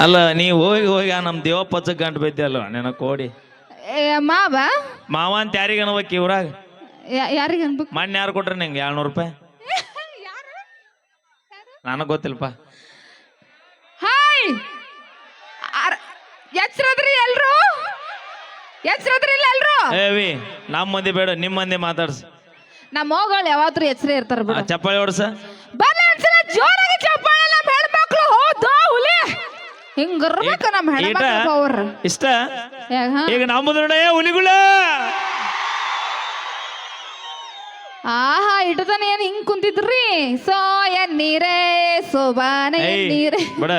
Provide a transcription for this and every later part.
ಅಲ್ಲ ನೀ ಹೋಗಿ ಹೋಗಿ ಆ ನಮ್ಮ ದೇವಪ್ಪಚ್ಚ ಗಂಟು ಬಿದ್ದಲ್ಲ ನೆನ ಕೋಡಿ ಮಾವ ಮಾವ ಅಂತ ಯಾರಿಗೆ ಅನ್ಬೇಕು ಇವ್ರಾಗ ಯಾರಿಗೆ ಅನ್ಬೇಕು ಮಣ್ಣು ಯಾರು ಕೊಟ್ರೆ ನಿಂಗೆ 200 ರೂಪಾಯಿ ನನಗೆ ಗೊತ್ತಿಲ್ಲಪ್ಪ. ಹಾಯ್ ಎಚ್ಚರದ್ರಿ ಎಲ್ರು ಎಚ್ಚರದ್ರಿ ಇಲ್ಲ ಎಲ್ರು ಏವಿ ನಮ್ಮ ಮಂದಿ ಬೇಡ ನಿಮ್ಮ ಮಂದಿ ಮಾತಾಡ್ಸ. ನಮ್ಮ ಹೋಗಳು ಯಾವಾದ್ರೂ ಎಚ್ಚರ ಇರ್ತಾರ ಬಿಡು. ಚಪ್ಪಾಳಿ ಹೊಡ್ಸ ಬರ್ಲಿ ಒಂದ್ಸಲ ಜೋರಾಗಿ ಚಪ್ಪಾಳೆ ನಮ್ಮ ಹೆಣ್ಮಕ್ಳು ಹೌದಾ ಹುಲಿ ಹಿಂಗಿರ್ಬೇಕು ನಮ್ಮ ಹೆಣ್ಮಕ್ಳು ಪವರ್ ಇಷ್ಟ. ಈಗ ನಮ್ಮದು ನೋಡ ಹುಲಿಗುಳ ಆಹಾ ಇಟ್ಟತಾನೆ ಏನ್ ಹಿಂಗ್ ಕುಂತಿದ್ರಿ ಸೋ ಎನ್ನೀರೇ ಸೋಬಾನೆ ನೀರೇ ಬಿಡ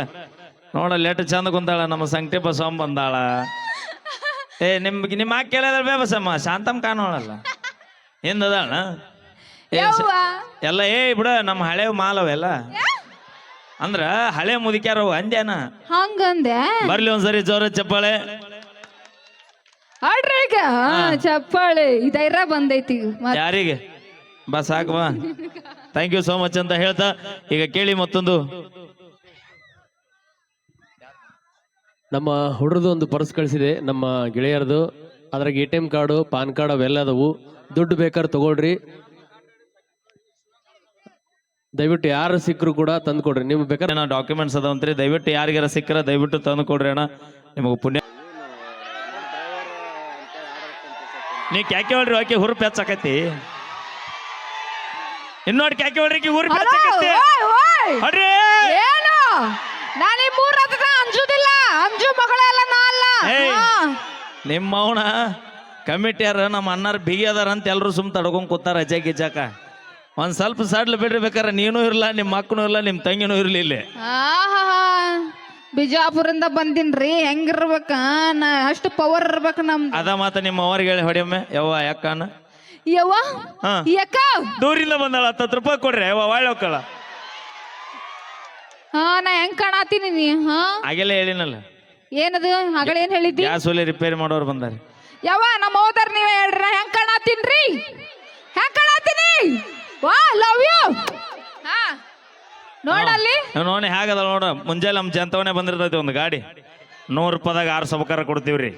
ನೋಡ ಲೆಟ್ ಚಂದ ಕುಂತಾಳ ನಮ್ಮ ಸಂಕಟಿ ಬಸವಮ್ಮ ಬಂದಾಳ. ನಿಮ್ಮ ಆಕೆ ಕೇಳಿದ್ರೆ ಬೇಬಸಮ್ಮ ಶಾಂತಮ್ ಕಾಣೋಳಲ್ಲ ಹಿಂದದಾಳ ಎಲ್ಲ ಬಿಡ ನಮ್ಮ ಹಳೆ ಮಾಲವೆಲ್ಲ ಅಂದ್ರ ಹಳೆ ಮುದುಕ್ಯಾರವು ಅಂದ್ಯಾನ ಹಂಗಂದೆ. ಬರ್ಲಿ ಒಂದ್ಸರಿ ಜೋರ ಚಪ್ಪಾಳೆ ಆಡ್ರಿ ಈಗ ಚಪ್ಪಾಳೆ ಇದೈರ ಬಂದೈತಿ ಯಾರಿಗೆ ಬಾ ಸಾಕು ಬಾ ಥ್ಯಾಂಕ್ ಯು ಸೋ ಮಚ್ ಅಂತ ಹೇಳ್ತಾ ಈಗ ಕೇಳಿ ಮತ್ತೊಂದು ನಮ್ಮ ಹುಡುಗದು ಒಂದು ಪರ್ಸ್ ಕಳಿಸಿದೆ ನಮ್ಮ ಗೆಳೆಯರದು. ಅದ್ರಾಗ ATM ಕಾರ್ಡು ಪಾನ್ ಕಾರ್ಡ್ ಅವೆಲ್ಲ ಅದಾವು. ದುಡ್ಡು ಬೇಕಾದ್ರೆ ತಗೊಳ್ರಿ. ದಯವಿಟ್ಟು ಯಾರು ಸಿಕ್ಕರು ಕೂಡ ತಂದು ಕೊಡ್ರಿ. ನಿಮ್ಗೆ ಬೇಕಾದ್ರೆ ಡಾಕ್ಯುಮೆಂಟ್ಸ್ ಅದಾವಂತ್ರಿ, ದಯವಿಟ್ಟು ಯಾರಿಗಾರ ಸಿಕ್ಕರ ದಯವಿಟ್ಟು ತಂದು ಕೊಡ್ರಿ ಅಣ್ಣ, ನಿಮಗೆ ಪುಣ್ಯ. ನೀ ಕ್ಯಾಕೆ ಹೊಡ್ರಿ ಆಕೆ ಹುರುಪು ಹೆಚ್ಚಾಕತಿ. ಇನ್ನೋಡಿ ಕ್ಯಾಕೆ ಹೊಡ್ರಿ ಹುರುಪು ಹೆಚ್ಚಾಕತಿ. ಏನು ನಾನು ಈ ಮೂರ್ ರಥದ ಅಂಜುದಿಲ್ಲ, ಅಂಜು ಮಗಳೆಲ್ಲ ನಾ ಅಲ್ಲ. ನಿಮ್ಮ ಅವನ ಕಮಿಟಿಯಾರ ನಮ್ಮ ಅಣ್ಣಾರ ಬಿಗಿ ಅದಾರ ಅಂತ ಎಲ್ರು ಸುಮ್ ತಡ್ಕೊಂಡ್ ಕೂತಾರ ಅಜ್ಜ ಗಿಜ್ಜಾಕ. ಒಂದ್ ಸ್ವಲ್ಪ ಸಡ್ಲು ಬಿಡ್ರಿ ಬೇಕಾರೆ ನೀನು ಇರ್ಲ ನಿಮ್ಮ ಮಕ್ಕನೂ ಇರ್ಲ ನಿಮ್ಮ ತಂಗಿನೂ ಇರ್ಲಿ ಇಲ್ಲಿ. ಬಿಜಾಪುರಿಂದ ಬಂದಿನ್ರಿ ಹೆಂಗಿರ್ಬೇಕ ನಾ ಅಷ್ಟು ಪವರ್ ಇರ್ಬೇಕು ನಮ್ದು. ಅದ ಮಾತ ನಿಮ್ಮ ಅವರಿಗೆ ಹೇಳಿ ಹೊಡಿಯೊಮ್ಮೆ ಯವ್ವ ಯಾಕನ ಯವ್ವ ಯಾಕ ದೂರಿಂದ ಬಂದಾಳ 10 ರೂಪಾಯಿ ಕೊಡ್ರಿ ಯವ್ವ ಒಳ್ಳೆ ಹೋಗ್ಕಳ. ನಾ ಹೆಂಗ್ ಕಾಣತೀನಿ ನೀ ಹಾಗೆಲ್ಲ ಹೇಳಿನಲ್ಲ. ಏನದು ಹಗಳ ಏನ್ ಹೇಳಿದ್ದಿ? ಗ್ಯಾಸ್ ಒಲೆ ರಿಪೇರಿ ಮಾಡೋರು ಬಂದಾರೆ. ಯವ್ವ ನಮ್ಮ ಹೋದರ್ ನೀವೇ ಹೇಳ್ರ ಹೆಂಗ್ ಕಾಣತೀನ್ರಿ, ಹೆಂಗ್ ಕಾಣತೀನಿ? ವಾ ಲವ್ ಯು. ನೋಡಲ್ಲಿ ನೋಡಿ ಹೇಗದ ನೋಡ. ಮುಂಜಾನೆ ನಮ್ಮ ಜಂತವನೇ ಬಂದಿರ್ತೈತಿ ಒಂದು ಗಾಡಿ 100 ರೂಪಾಯಿದಾಗ 6 ಸಬಕಾರ ಕೊಡ್ತೀವ್ರಿ.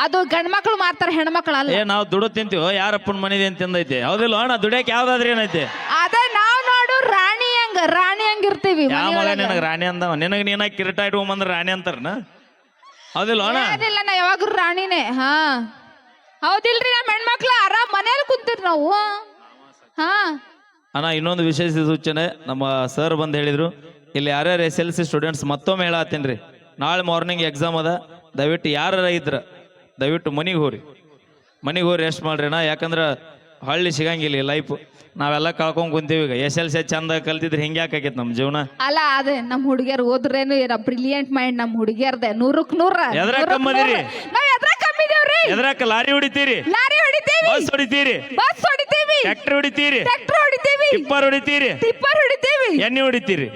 ಅದು ಗಂಡ್ ಮಕ್ಳು ಮಾರ್ತಾರ, ಹೆಣ್ಮಕ್ಳು ಅಲ್ಲ. ನಾವು ದುಡ್ಡು ತಿಂತೀವೋ ಯಾರಪ್ಪನ ಮನಿದೆ ಅಂತ ತಿಂದೈತಿ ಹೌದಿಲ್ಲ ಅಣ್ಣ? ದುಡಿಯಕ್ಕೆ ಯಾವ್ದಾದ್ರಿ ಏನೈತಿ? ಅದೇ ನಾವ್ ನೋಡು ರಾಣಿ ಹಂಗ ಇರ್ತೀವಿ. ಯಾವ ಮಗ ನಿನಗ ರಾಣಿ ಅಂದವ? ನಿನಗ ನೀನ ಕಿರೀಟ ಇಟ್ಕೊಂಬಂದ್ರ ರಾಣಿ ಅಂತಾರನ ಹೌದಿಲ್ಲ ಅಣ್ಣ? ಅದಿಲ್ಲ ನಾ ಯಾವಾಗ್ರು ರಾಣಿನೇ. ಹೌದಿಲ್ರಿ ನಮ್ಮ ಹೆಣ್ಮಕ್ಳು ಆರಾಮ್ ಮನೇಲಿ ಕುಂತೀರಿ ನಾವು. ಅಣ್ಣ ಇನ್ನೊಂದು ವಿಶೇಷ ಸೂಚನೆ ನಮ್ಮ ಸರ್ ಬಂದು ಹೇಳಿದ್ರು, ಇಲ್ಲಿ ಯಾರ್ಯಾರು SLC ಸ್ಟೂಡೆಂಟ್ಸ್ ಮತ್ತೊಮ್ಮೆ ಹೇಳತ್ತೀನಿ ರೀ, ನಾಳೆ ಮಾರ್ನಿಂಗ್ ಎಕ್ಸಾಮ್ ಅದ, ದಯವಿಟ್ಟು ಯಾರ ಇದ್ರ ದಯವಿಟ್ಟು ಮನಿಗೆ ಹೋರಿ ರೆಸ್ಟ್ ಮಾಡ್ರಿ ಅಣ್ಣ. ಯಾಕಂದ್ರೆ ಹಳ್ಳಿ ಸಿಗಂಗಿಲ್ಲ ಲೈಫ್, ನಾವೆಲ್ಲ ಕಳ್ಕೊಂಡ್ ಕುಂತೀವಿ. ಈಗ SLC ಚಂದ ಕಲ್ತಿದ್ರೆ ಹಿಂಗೆ ಯಾಕಾಗೈತಿ ನಮ್ಮ ಜೀವನ? ಅಲ್ಲ ಅದೇ ನಮ್ಮ ಹುಡುಗಿಯರ್ ಓದ್ರೇನು ಬ್ರಿಲಿಯಂಟ್ ಮೈಂಡ್ ನಮ್ಮ ಹುಡುಗಿಯರ್ದೆ 100ಕ್ಕೆ 100. ಎದ್ರಾಗ ಕಮ್ಮದಿರಿ? ನಾವ್ ಎದ್ರಾಗ ಕಮ್ಮಿದೇವ್ರಿ. ಎದ್ರಾಕ ಲಾರಿ ಹೊಡಿತೀರಿ, ಲಾರಿ ಹೊಡಿತೀವಿ, ಬಸ್ ಹೊಡಿತೀರಿ, ಬಸ್ ಹೊಡಿತೀವಿ, ಟ್ರ್ಯಾಕ್ಟರ್ ಹೊಡಿತೀರಿ, ಟ್ರ್ಯಾಕ್ಟರ್ ಹೊಡಿತೀವಿ, ಟಿಪ್ಪರ್ ಹೊಡಿತೀರಿ, ಟಿಪ್ಪರ್ ಹೊಡಿತೀವಿ, ಎಣ್ಣೆ ಹೊಡಿತೀರಿ.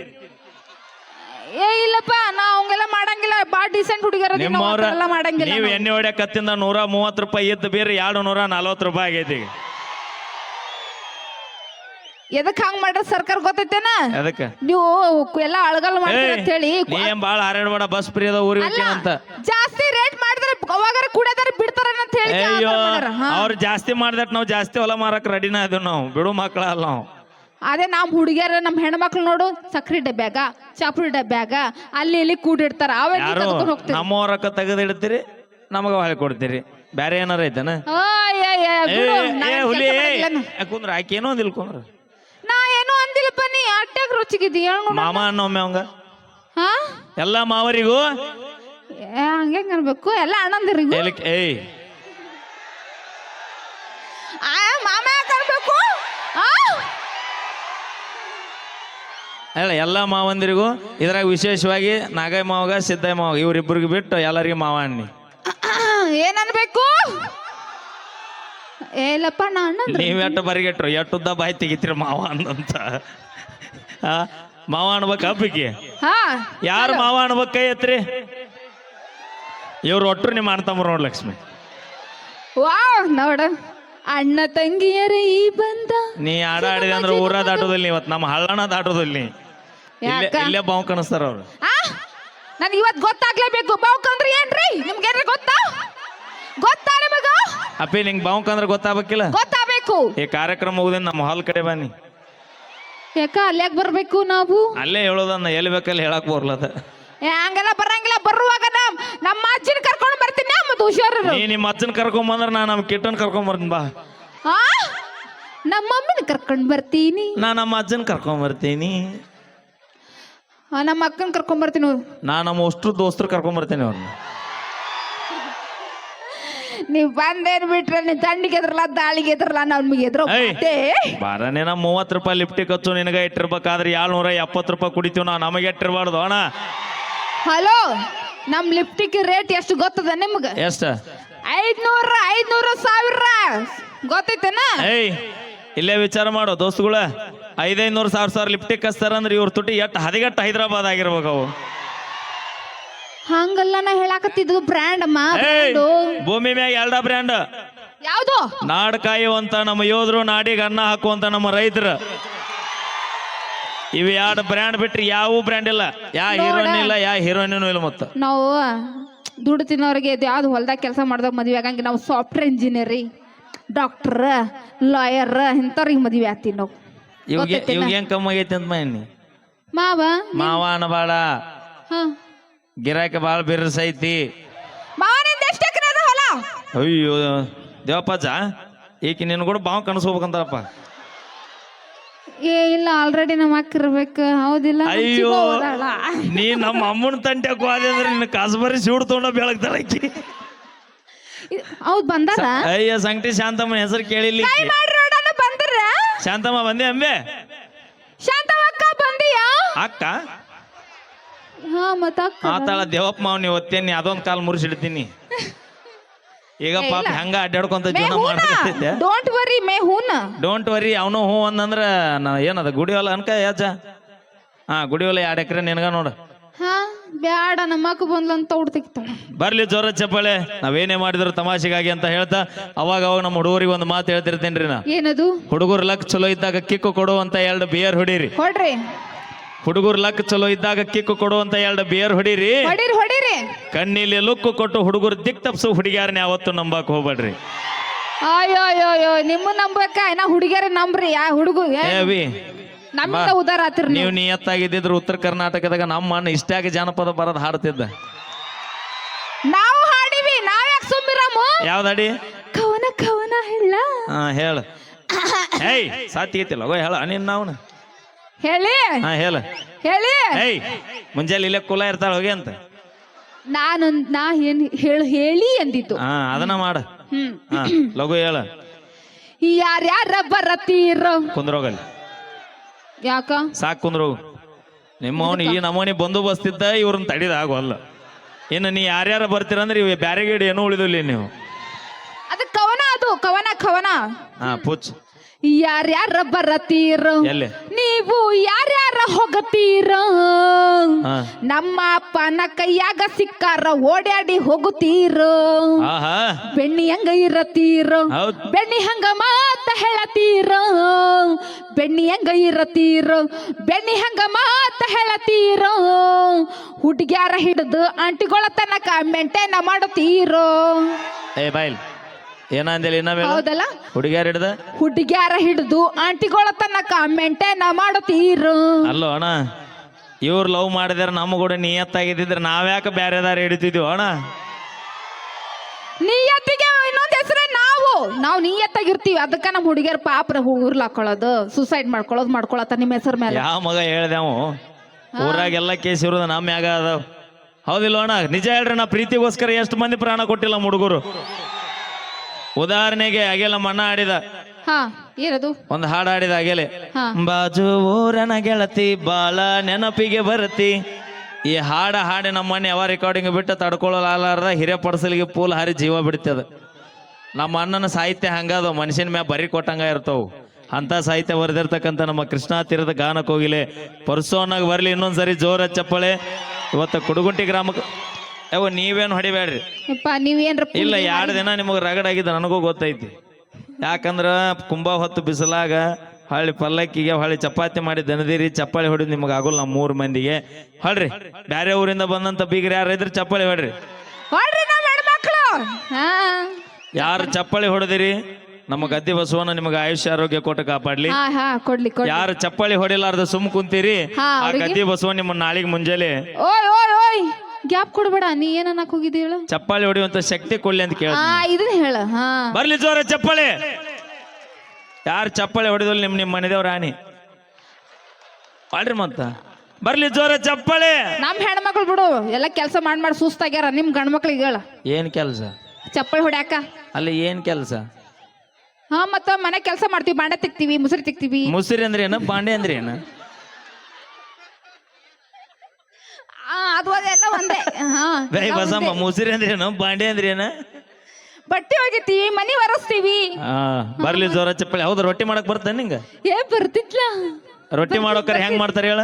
ಇಲ್ಲಪ್ಪ ನಾ ಅವಂಗೆಲ್ಲ ಮಾಡಂಗಿಲ್ಲ. ಬಾ ಡಿಸೆಂಟ್ ಹುಡುಗಿಯರ ನಿಮ್ಮವ್ರ ಮಾಡಂಗಿಲ್ಲ. ನೀವು ಎಣ್ಣೆ ಹೊಡ್ಯಾಕತ್ತಿಂದ 130 ರೂಪಾಯಿ ಇದ್ದು ಬೇರೆ 240 ರೂಪಾಯಿ ಆಗೈತಿ. ಎದಕ್ ಹಂಗ್ ಮಾಡ್ರ ಸರ್ಕಾರ ಗೊತ್ತೈತೇನ? ಅದಕ್ಕೆ ನೀವು ಎಲ್ಲ ಅಳಗಲ್ ಮಾಡ್ತೀರ ಅಂತ ಹೇಳಿ ನೀ ಬಾಳ ಹಾರಾಡ್ಬೇಡ, ಬಸ್ ಫ್ರೀ ಅದ ಊರಿಗೆ ಅಂತ. ಜಾಸ್ತಿ ರೇಟ್ ಮಾಡಿದ್ರೆ ಅವಾಗ ಕುಡಿಯೋದಾರ ಬಿಡ್ತಾರ ಅಂತ ಹೇಳಿ. ಅಯ್ಯೋ ಅವ್ರು ಜಾಸ್ತಿ ಮಾಡ್ದಟ್ ನಾವು ಜಾಸ್ತಿ ಹೊಲ ಮಾರಕ್ ರೆಡಿನ ಅದು, ನಾವು ಬಿಡು ಮಕ್ಕಳ ಅಲ್ಲ ನಾವು. ಅದೇ ನಮ್ ಹುಡುಗಿಯರ ನಮ್ ಹೆಣ್ಮಕ್ಳು ನೋಡು ಸಕ್ರಿ ಡಬ್ಯಾಗ ಚಾಪುರಿ ಡಬ್ಯಾಗ ಅಲ್ಲಿ ಇಲ್ಲಿ ಕೂಡಿಡ್ತಾರ. ಯಾರು ನಮ್ಮ ರೊಕ್ಕ ತೆಗೆದಿಡ್ತೀರಿ, ನಮಗ ಹೊಳೆ ಕೊಡ್ತೀರಿ. ಬ್ಯಾರೆ ಏನಾರ ಐತನ? ಹುಲಿ ಕುಂದ್ರ ಆಕೆ ಏನೋ ಅಂದಿಲ್ ಕುಂದ್ರ. ನಾ ಏನೋ ಅಂದಿಲ್ಲಪ್ಪ, ನೀ ಅಟ್ಟಾಗ ರುಚಿಗಿದ್ದಿ ಮಾಮ ಅನ್ನೊಮ್ಮೆ ಅವಂಗ ಎಲ್ಲ ಮಾವರಿಗೂ ಹಂಗೆ ಅನ್ಬೇಕು, ಎಲ್ಲ ಅಣ್ಣಂದಿರಿಗೂ. ಏಯ್ ಮಾಮ ಯಾಕೆ ಅನ್ಬೇಕು? ಅಲ್ಲ ಎಲ್ಲ ಮಾವಂದಿರಿಗೂ. ಇದ್ರಾಗ ವಿಶೇಷವಾಗಿ ನಾಗಯ್ಯ ಮಾವಗ ಸಿದ್ದಯ್ಯ ಮಾವಗ ಇವ್ರಿಬ್ರಿಗೆ ಬಿಟ್ಟು ಎಲ್ಲರಿಗೂ ಮಾವ ಅನ್ನಿ. ಏನನ್ಬೇಕು? ಏಲಪ್ಪ ನಾ ಅಣ್ಣ ನೀವೆಟ್ಟು ಬರಿಗೆಟ್ರು ಎಟ್ಟುದ್ದ ಬಾಯಿ ತೆಗಿತೀರಿ ಮಾವ ಅಂದಂತ. ಮಾವ ಅನ್ಬೇಕ ಹಬ್ಬಕ್ಕೆ ಯಾರು ಮಾವ ಅನ್ಬೇಕ ಕೈ ಎತ್ರಿ. ಇವ್ರು ಒಟ್ಟರು ನಿಮ್ಮ ಅಣ್ಣ ತಮ್ಮ ನೋಡ್ ಲಕ್ಷ್ಮಿ. ವಾವ್ ನೋಡ ಅಣ್ಣ ತಂಗಿಯರ ಈ ಬಂದ. ನೀ ಆಡಿದೆ ಅಂದ್ರೆ ಊರ ದಾಟೋದಿಲ್ಲ, ಇವತ್ತು ನಮ್ಮ ಹಳ್ಳಣ ದಾಟೋದಿಲ್ಲ. ಇಲ್ಲೇ ಬಾವು ಕಾಣಿಸ್ತಾರ ಅವ್ರು. ನನ್ ಇವತ್ ಗೊತ್ತಾಗ್ಲೇಬೇಕು ಬಾವುಕ ಅಂದ್ರೆ ಏನ್ರಿ ನಿಮ್ಗೇನ್ರಿ ಗೊತ್ತಾ ಗೊತ್ತಾ ನಿಮಗ ಅಪ್ಪಿ ನಿಂಗೆ ಬಾವುಕಂದ್ರೆ ಗೊತ್ತಾಗಬೇಕಿಲ್ಲ ಗೊತ್ತಾಗಬೇಕು ಈ ಕಾರ್ಯಕ್ರಮ ಮುಗಿದಿಂದ ನಮ್ಮ ಹಾಲ್ ಕಡೆ ಬನ್ನಿ ಯಾಕ ಅಲ್ಯಾಕ್ ಬರ್ಬೇಕು ನಾವು ಅಲ್ಲೇ ಹೇಳೋದನ್ನ ಎಲ್ಲಿ ಬೇಕಲ್ಲಿ ಹೇಳಕ್ ಬರ್ಲದ ಹಂಗೆಲ್ಲ ಬರಂಗಿಲ್ಲ ಬರುವಾಗ ನಮ್ಮ ಅಜ್ಜಿನ ಕರ್ಕೊಂಡು ಬರ್ತೀನಿ ಮತ್ತೆ ಹುಷಾರು ನೀ ನಿಮ್ಮ ಅಜ್ಜನ ಕರ್ಕೊಂಬಂದ್ರ ನಾ ನಮ್ಮ ಕಿಟ್ಟನ್ ಕರ್ಕೊಂಬರ್ತೀನಿ ಬಾ ಆ ನಮ್ಮ ಮಮ್ಮಿನ ಕರ್ಕೊಂಡು ಬರ್ತೀನಿ ನಾ ನಮ್ಮ ಅಜ್ಜನ ಕರ್ಕೊಂಬರ್ತೀನಿ ನಮ್ಮ ಅಕ್ಕನ ಕರ್ಕೊಂಡ್ ಬರ್ತೀನಿ ನಾ ನಮ್ಮ ಅಷ್ಟು ದೋಸ್ತರು ಕರ್ಕೊಂಬರ್ತೀನಿ ಅವ್ರನ್ನ ನೀವ್ ಬಂದೇನ್ ಬಿಟ್ರೆ ನೀವ್ ದಂಡಿಗೆ ಎದ್ರಲ್ಲ ದಾಳಿಗೆ ಎದ್ರಲ್ಲ ನಮ್ಗೆ ಎದ್ರ ಬಾರನೇ ನಾ 30 ರೂಪಾಯಿ ಲಿಫ್ಟಿ ಖರ್ಚು ನಿನಗೆ ಇಟ್ಟಿರ್ಬೇಕಾದ್ರೆ 770 ರೂಪಾಯಿ ಕುಡಿತೀವಿ ನಾವು ನಮಗೆ ಇಟ್ಟಿರ್ಬಾರ್ದು ಅಣ್ಣ ಹಲೋ ನಮ್ ಲಿಫ್ಟಿಗೆ ರೇಟ್ ಎಷ್ಟು ಗೊತ್ತದ ನಿಮ್ಗ ಎಷ್ಟ 500 ಸಾವಿರ ಗೊತ್ತೈತೇನ ಏಯ್ ಇಲ್ಲೇ ವಿಚಾರ ಮಾಡು ದೋಸ್ತುಗಳ 500-1000 ಲಿಫ್ಟಿಗೆ ಕಸ್ತಾರ ಅಂದ್ರೆ ಇವ್ರ ತುಟಿ ಎಟ್ಟು ಹದಿಗಟ್ಟು ಹೈದರಾಬಾದ್ ಆಗಿರ್ಬೇಕು ಅವು ಹಂಗಲ್ಲ ನಾ ಹೇಳಾಕತ್ತಿದ್ದು ಬ್ರ್ಯಾಂಡ್ ಅಮ್ಮ ಭೂಮಿ ಮ್ಯಾಗ 2 ಬ್ರ್ಯಾಂಡ್ ಯಾವ್ದು ನಾಡ್ ಕಾಯುವಂತ ನಮ್ಮ ಯೋಧರು ನಾಡಿಗೆ ಅನ್ನ ಹಾಕುವಂತ ನಮ್ಮ ರೈತರು ಇವು 2 ಬ್ರ್ಯಾಂಡ್ ಬಿಟ್ರಿ ಯಾವ ಬ್ರ್ಯಾಂಡ್ ಇಲ್ಲ ಯಾ ಹೀರೋಯಿನ್ ಇಲ್ಲ ಯಾ ಹೀರೋಯಿನ್ ಇಲ್ಲ ಮತ್ತ ನಾವು ದುಡ್ಡು ತಿನ್ನೋರಿಗೆ ಯಾವ್ದು ಹೊಲ್ದಾಗ ಕೆಲಸ ಮಾಡ್ದಾಗ ಮದ್ವೆ ಆಗಂಗೆ ನಾವು ಸಾಫ್ಟ್ವೇರ್ ಇಂಜಿನಿಯರಿ ಡಾಕ್ಟರ್ ಲಾಯರ್ ಇಂಥವ್ರಿಗೆ ಮದ್ವೆ ಆಗ್ತೀವಿ ನಾವು ಇವಾಗ ಏನ್ ಕಮ್ಮಿ ಆಗೈತಿ ಅಂತ ಮಣ್ಣಿ ಮಾವ ಅನಬಾಳ ಹಾ ಗಿರಾಕಿ ಬಾಳ ಬಿರ್ಸೈತಿ ಮಾವನಿಂದ ಎಷ್ಟು ಎಕರೆ ಅದ ಹೊಲ ಅಯ್ಯೋ ದೇವಪ್ಪಜ್ಜ ಈಕಿ ನಿನ್ ಕೂಡ ಬಾವು ಕನಸ್ಕೋಬೇಕಂತಾರಪ್ಪ ಏ ಇಲ್ಲ ಆಲ್ರೆಡಿ ನಮ್ಮ ಅಕ್ಕಿರ್ಬೇಕು ಹೌದಿಲ್ಲ ಅಯ್ಯೋ ನೀ ನಮ್ಮ ಅಮ್ಮನ ತಂಟ್ಯಾಕ ಹೋದೆ ಅಂದ್ರೆ ನಿನ್ನ ಕಾಸ್ಬರಿ ಸೂಡ್ ತೊಗೊಂಡ ಬೆಳಗ್ತಾಳ ಆಕಿ ಹೌದ್ ಬಂದಾರ ಅಯ್ಯ ಸಂಗಟಿ ಶಾಂತಮ್ಮನ ಹೆಸರು ಕೇಳಿಲ್ಲ ಬಂದ್ರ ಶಾಂತಮ್ಮ ಬಂದೆ ಅಂಬೆ ಶಾಂತಮ್ಮ ಅಕ್ಕ ಬಂದಿಯಾ ಅಕ್ಕ ಹಾ ಮತ್ತ ಆತಾಳ ದೇವಪ್ಪ ಮಾವ್ ನೀವು ಒತ್ತೇನಿ ಅದೊಂದ್ ಕಾಲ್ ಮುರಿಸಿಡ್ತೀನಿ ಈಗ ಪಾಪ ಹೆಂಗ ಅಡ್ಡಾಡ್ಕೊಂತ ಜೀವನ ಮಾಡ್ತೈತೆ don't worry May Hoon don't worry ಅವನು ಹೂ ಅಂದಂದ್ರ ಏನದ ಗುಡಿವಲ್ಲ ಅನ್ಕ ಯಾಜ ಹಾ ಗುಡಿವಲ್ಲ 2 ಎಕರೆ ನಿನಗ ನೋಡ ಹಾ ಬ್ಯಾಡ ನಮ್ಮ ಅಕ್ಕ ಬಂದ್ಲಂತ ಹುಡ್ತಿಕ್ತಾಳ ಬರ್ಲಿ ಜೋರ ಚಪ್ಪಾಳೆ ನಾವೇನೇ ಮಾಡಿದ್ರು ತಮಾಷೆಗಾಗಿ ಅಂತ ಹೇಳ್ತಾ ಅವಾಗ ನಮ್ಮ ಹುಡುಗರಿಗೆ ಒಂದು ಮಾತು ಹೇಳ್ತಿರ್ತೇನ್ರಿ ನಾ ಏನದು ಹುಡುಗರು ಲಕ್ ಚಲೋ ಇದ್ದಾಗ ಕಿಕ್ಕು ಕೊಡುವಂತ 2 ಬಿಯರ್ ಹೊಡೀರಿ ಹೊಡ್ರಿ ಹುಡುಗರು ಲಕ್ ಚಲೋ ಇದ್ದಾಗ ಕಿಕ್ಕು ಕೊಡುವಂತ 2 ಬಿಯರ್ ಹೊಡೀರಿ ಹೊಡೀರಿ ಕಣ್ಣಿಲಿ ಲುಕ್ಕು ಕೊಟ್ಟು ಹುಡುಗರು ದಿಕ್ ತಪ್ಸು ಹುಡುಗಿಯಾರನ್ನ ಯಾವತ್ತು ನಂಬಕ್ ಹೋಗ್ಬೇಡ್ರಿ ಅಯ್ಯೋ ನಿಮ್ಮ ನಂಬಕ ನಾ ಹುಡುಗಿಯರ ನಂಬ್ರಿ ಯಾ ಹುಡುಗ ಏವಿ ನಮ್ಮಿಂದ ಉದಾರ ಆತಿರ್ ನೀವು ನಿಯತ್ತಾಗಿದ್ದಿದ್ರು ಉತ್ತರ ಕರ್ನಾಟಕದಾಗ ನಮ್ಮ ಅಣ್ಣ ಇಷ್ಟಾಗಿ ಜಾನಪದ ಬರೋದ್ ಹಾಡ್ತಿದ್ದ ನಾವು ಹಾಡಿವಿ ನಾವ್ ಯಾಕೆ ಸುಮ್ಮಿರಾಮು ಯಾವ್ದಾಡಿ ಕವನ ಹೇಳ ಹಾ ಹೇಳ ಏಯ್ ಸಾತಿಗೈತಿಲ್ಲ ಗೋ ಹೇಳ ನೀನ್ ನಾವ್ನ ಹೇಳಿ ಹಾ ಹೇಳ ಹೇಳಿ ಏಯ್ ಮುಂಜಾನೆ ಇಲ್ಲೇ ಕುಲ ಇರ್ತಾಳ ಹೋಗಿ ಅಂತ ನಾ ಏನ್ ಹೇಳಿ ಅಂದಿದ್ದು ಹಾ ಅದನ್ನ ಮಾಡ ಹಾ ಲಘು ಹೇಳ ಯಾರ್ಯಾರ ಬರತೀರ ಕುಂದ್ರೋಗಲ್ಲಿ ಯಾಕ ಸಾಕ್ ಕುಂದ್ರೋಗು ನಿಮ್ಮವನು ಈ ನಮ್ಮವನಿ ಬಂದೋಬಸ್ತ್ ಇದ್ದ ಇವ್ರನ್ನ ತಡಿದ ಆಗೋಲ್ಲ ಇನ್ನು ನೀ ಯಾರ್ಯಾರ ಬರ್ತೀರಂದ್ರೆ ಇವ್ ಬ್ಯಾರಿಗೇಡ್ ಏನೂ ಉಳಿದಿಲ್ಲ ನೀವು ಅದು ಕವನ ಹಾ ಪುಚ್ ಯಾರ್ಯಾರ ಬರತೀರ ಎಲ್ಲಿ ನೀವು ಯಾರ್ಯಾರ ಹೋಗತೀರ ಹಾ ನಮ್ಮ ಅಪ್ಪನ ಕೈಯಾಗ ಸಿಕ್ಕಾರ ಓಡಾಡಿ ಹೋಗುತ್ತೀರ ಆಹಾ ಬೆಣ್ಣಿ ಹಂಗ ಇರತೀರ ಹೌದ್ ಬೆಣ್ಣಿ ಹಂಗ ಮಾತ ಹೇಳತೀರ ಬೆಣ್ಣಿ ಹಂಗ ಇರತೀರ ಬೆಣ್ಣಿ ಹಂಗ ಮಾತ ಹೇಳತೀರ ಹುಡುಗ್ಯಾರ ಹಿಡಿದು ಆಂಟಿಗಳ ತನಕ ಮೆಂಟೇನ ಮಾಡುತ್ತೀರೋ ಏ ಬಾಯ್ಲ್ ಏನಂದಿಲ್ಲ ಇನ್ನ ಹೌದಲ್ಲ ಹುಡುಗಿಯಾರ ಹಿಡ್ದ ಹುಡುಗ್ಯಾರ ಹಿಡಿದು ಆಂಟಿಗಳ ತನಕ ಮೆಂಟೇನ ಮಾಡುತ್ತೀರೋ ಅಲ್ಲೋ ಅಣ್ಣ ಇವ್ರು ಲವ್ ಮಾಡಿದಾರ ನಮ್ಮ ಕೂಡ ನಿಯತ್ತಾಗಿದ್ದಿದ್ರೆ ನಾವ್ಯಾಕೆ ಬ್ಯಾರೆದಾರ ಹಿಡಿತಿದ್ವಿ ಅಣ್ಣ ನಿಯತ್ತಿಗೆ ಇನ್ನೊಂದ್ ಹೆಸರೇ ನಾವು ನಿಯತ್ತಾಗಿರ್ತೀವಿ ಅದಕ್ಕ ನಮ್ಮ ಹುಡುಗಿಯರ್ ಪಾಪ ಹುಡುಗರ್ಲ ಹಾಕೊಳ್ಳೋದು ಸೂಸೈಡ್ ಮಾಡ್ಕೊಳತ್ತ ನಿಮ್ಮ ಹೆಸರ ಮೇಲೆ ಯಾವ ಮಗ ಹೇಳ್ದೇವು ಊರಾಗೆಲ್ಲ ಕೇಸ್ ಇರೋದು ನಮ್ಮ ಮ್ಯಾಗ ಅದಾವ ಹೌದಿಲ್ಲ ಅಣ್ಣ ನಿಜ ಹೇಳ್ರಿ ನಾ ಪ್ರೀತಿಗೋಸ್ಕರ ಎಷ್ಟು ಮಂದಿ ಪ್ರಾಣ ಕೊಟ್ಟಿಲ್ಲ ಹುಡುಗರು ಉದಾಹರಣೆಗೆ ಅಗೆಲ್ಲ ಮಣ್ಣ ಆಡಿದ ಹಾ ಏನದು ಒಂದು ಹಾಡು ಆಡಿದ ಅಗೆಲೆ ಹಾ ಬಾಜು ಊರನ ಗೆಳತಿ ಬಾಳ ನೆನಪಿಗೆ ಬರತಿ ಈ ಹಾಡಿ ನಮ್ಮ ಮನೆ ಯಾವ ರೆಕಾರ್ಡಿಂಗ್ ಬಿಟ್ಟು ತಡ್ಕೊಳ್ಳಲಾರ್ದ ಹಿರಿಯ ಪಡ್ಸಲಿಗೆ ಪೂಲ್ ಹಾರಿ ಜೀವ ಬಿಡ್ತದ ನಮ್ಮ ಅಣ್ಣನ ಸಾಹಿತ್ಯ ಹಂಗದ ಮನುಷ್ಯನ ಮ್ಯಾ ಬರಿ ಕೊಟ್ಟಂಗ ಇರ್ತಾವು ಅಂತ ಸಾಹಿತ್ಯ ಬರೆದಿರ್ತಕ್ಕಂಥ ನಮ್ಮ ಕೃಷ್ಣಾ ತೀರದ ಗಾನಕ್ಕೆ ಹೋಗಿಲೆ ಪರ್ಸೋನಾಗ ಬರ್ಲಿ ಇನ್ನೊಂದ್ಸರಿ ಜೋರ ಚಪ್ಪಳೆ ಇವತ್ತು ಕುಡುಗುಂಟಿ ಗ್ರಾಮಕ್ಕೆ ಯಾವ ನೀವೇನು ಹೊಡಿಬೇಡ್ರಿ ನೀವೇನ್ರ ಇಲ್ಲ 2 ದಿನ ನಿಮಗೆ ರಗಡಾಗಿದ್ದ ನನಗೂ ಗೊತ್ತೈತಿ ಯಾಕಂದ್ರ ಕುಂಬ ಹೊತ್ತು ಬಿಸಿಲಾಗ ಹೊಳ್ಳಿ ಪಲ್ಲಕ್ಕಿಗೆ ಹೊಳ್ಳಿ ಚಪಾತಿ ಮಾಡಿ ದನದಿರಿ ಚಪ್ಪಾಳಿ ಹೊಡಿದ್ ನಿಮಗೆ ಆಗೋಲ್ಲ ನಮ್ಮ 3 ಮಂದಿಗೆ. ಹೊಳ್ರಿ ಬ್ಯಾರೆ ಊರಿಂದ ಬಂದಂತ ಬೀಗ್ರಿ ಯಾರು ಇದ್ರೆ ಚಪ್ಪಾಳಿ ಹೊಡ್ರಿ. ಹೊಡ್ರಿ ನಮ್ಮ ಹೆಣ್ಮಕ್ಳು. ಹಾ ಯಾರು ಚಪ್ಪಾಳಿ ಹೊಡೆದಿರಿ ನಮ್ಮ ಗದ್ದೆ ಬಸವನ ನಿಮಗೆ ಆಯುಷ್ಯ ಆರೋಗ್ಯ ಕೊಟ್ಟು ಕಾಪಾಡ್ಲಿ. ಹಾ ಹಾ ಕೊಡ್ಲಿ ಕೊಡ್ಲಿ. ಯಾರು ಚಪ್ಪಾಳಿ ಹೊಡಿಲಾರ್ದ ಸುಮ್ ಕುಂತೀರಿ ಹಾ, ಆ ಅವ್ರಿಗೆ? ಗದ್ದೆ ಬಸವ ನಿಮ್ಮ ನಾಳಿಗೆ ಮುಂಜಾನೆ ಓಯ್ ಓಯ್ ಓಯ್ ಗ್ಯಾಪ್ ಕೊಡ್ಬೇಡ. ನೀ ಏನನ್ನಕ್ ಹೋಗಿದ್ದಿ ಹೇಳು. ಚಪ್ಪಾಳಿ ಹೊಡಿಯುವಂತ ಶಕ್ತಿ ಕೊಡ್ಲಿ ಅಂತ ಕೇಳ. ಹಾ ಇದನ್ನ ಹೇಳ. ಹಾ ಬರ್ಲಿ ಜೋರ ಚಪ್ಪಾಳಿ. ಯಾರು ಚಪ್ಪಾಳಿ ಹೊಡಿದಲ್ ನಿಮ್ಮ ಮನೆದೇವ್ರ ರಾಣಿ ಮಾಡ್ರಿ ಮತ್ತ ಬರ್ಲಿ ಜೋರ ಚಪ್ಪಾಳಿ. ನಮ್ ಹೆಣ್ಮಕ್ಳು ಬಿಡು ಎಲ್ಲ ಕೆಲಸ ಮಾಡಿ ಸುಸ್ತಾಗ್ಯಾರ. ನಿಮ್ ಗಂಡ್ಮಕ್ಳಿಗೆ ಹೇಳ ಏನ್ ಕೆಲ್ಸ ಚಪ್ಪಳಿ ಹೊಡ್ಯಾಕ. ಅಲ್ಲಿ ಏನ್ ಕೆಲ್ಸ? ಹಾ ಮತ್ತ ಮನೆ ಕೆಲಸ ಮಾಡ್ತೀವಿ, ಬಾಂಡೆ ತಿಕ್ತೀವಿ, ಮುಸುರಿ ತಿಕ್ತೀವಿ. ಮುಸಿರಿ ಅಂದ್ರೆ ಏನ ಬಾಂಡೆ ಅಂದ್ರೆ ಏನ? ಅದು ಅದೆಲ್ಲ ಒಂದೇ. ಹಾ ಬೈ ಬಸಮ್ಮ ಮುಸಿರಿ ಅಂದ್ರೆ ಏನು ಬಾಂಡೆ ಅಂದ್ರೆ ಏನ? ಬಟ್ಟೆ ಒಗಿತೀವಿ, ಮನಿ ಒರೆಸ್ತೀವಿ. ಹಾ ಬರ್ಲಿ ಜೋರ ಚಪ್ಪಾಳಿ. ಹೌದು ರೊಟ್ಟಿ ಮಾಡಕ್ ಬರ್ತಾನೆ ನಿಂಗ? ಏ ಬರ್ತಿತ್ಲ. ರೊಟ್ಟಿ ಮಾಡೋಕರ ಹೆಂಗ್ ಮಾಡ್ತಾರ ಹೇಳ?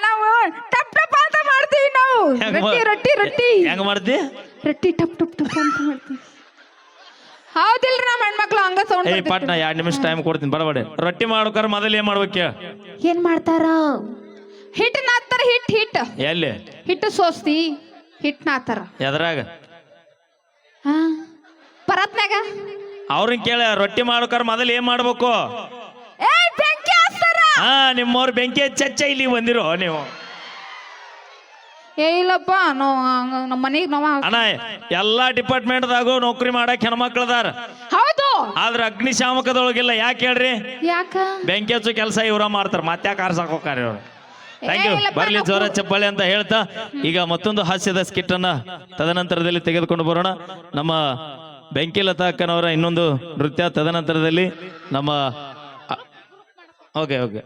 ನಾವು ಟಪ್ ಟಪ್ ಅಂತ ಮಾಡ್ತೀವಿ ನಾವು. ಹೆಂಗ್ ರೊಟ್ಟಿ ರೊಟ್ಟಿ ರೊಟ್ಟಿ ಹೆಂಗ್ ಮಾಡ್ತಿ? ರೊಟ್ಟಿ ಟಪ್ ಟಪ್ ಟಪ್ ಅಂತ ಮಾಡ್ತೀವಿ. ಹೌದಿಲ್ರಿ ನಮ್ಮ ಹೆಣ್ಮಕ್ಳು ಹಂಗ ಸೌಂಡ್. ಏಯ್ ಪಾಟ್ನ 2 ನಿಮಿಷ ಟೈಮ್ ಕೊಡ್ತೀನಿ ಬಡಬಡೆ. ರೊಟ್ಟಿ ಮಾಡೋಕರ ಮೊದಲು ಏನ್ ಮಾಡ್ಬೇಕ? ಏನ್ ಮಾಡ್ತಾರ? ಹಿಟ್ಟು ನಾತಾರ. ಹಿಟ್ ಎಲ್ಲಿ? ಹಿಟ್ಟು ಸೋಸ್ತಿ ಹಿಟ್ ನಾತಾರ. ಎದ್ರಾಗ? ಹಾ ಪರತ್ನಾಗ. ಅವ್ರನ್ನ ಕೇಳ ರೊಟ್ಟಿ ಮಾಡೋಕರ ಮೊದಲು ಏನ್ ಮಾಡ್ಬೇಕು? ಏ ಬೆಂಕಿ ಹಚ್ತಾರ. ಹಾ ನಿಮ್ಮವ್ರ ಬೆಂಕಿ ಚಚ್ಚ ಇಲ್ಲಿ ಬಂದಿರೋ ನೀವು. ಏ ಇಲ್ಲಪ್ಪ ನಮ್ಮ ಮನೆಗೆ ನಾವ. ಅಣ್ಣ ಎಲ್ಲಾ ಡಿಪಾರ್ಟ್ಮೆಂಟ್ದಾಗು ನೌಕರಿ ಮಾಡಕ್ ಹೆಣ್ಮಕ್ಳದಾರ. ಹೌದು ಆದ್ರ ಅಗ್ನಿಶಾಮಕದೊಳಗಿಲ್ಲ. ಯಾಕೆ ಹೇಳ್ರಿ? ಯಾಕ? ಬೆಂಕಿ ಹಚ್ಚು ಕೆಲಸ ಇವ್ರ ಮಾಡ್ತಾರ. ಮತ್ತೆ ಕಾರ್ಸಾಕ್ ಹೋಗ್ತಾರ ಇವ್ರು. Thank you. ಇಲ್ಲಪ್ಪ, ಬರ್ಲಿ ಜೋರ ಚಪ್ಪಾಳಿ ಅಂತ ಹೇಳ್ತಾ ಈಗ ಮತ್ತೊಂದು ಹಾಸ್ಯದ ಸ್ಕಿಟ್ ಅನ್ನ ತದನಂತರದಲ್ಲಿ ತೆಗೆದುಕೊಂಡು ಬರೋಣ. ನಮ್ಮ ಬೆಂಕಿಲತಾ ಅಕ್ಕನವರ ಇನ್ನೊಂದು ನೃತ್ಯ ತದನಂತರದಲ್ಲಿ ನಮ್ಮ ಓಕೆ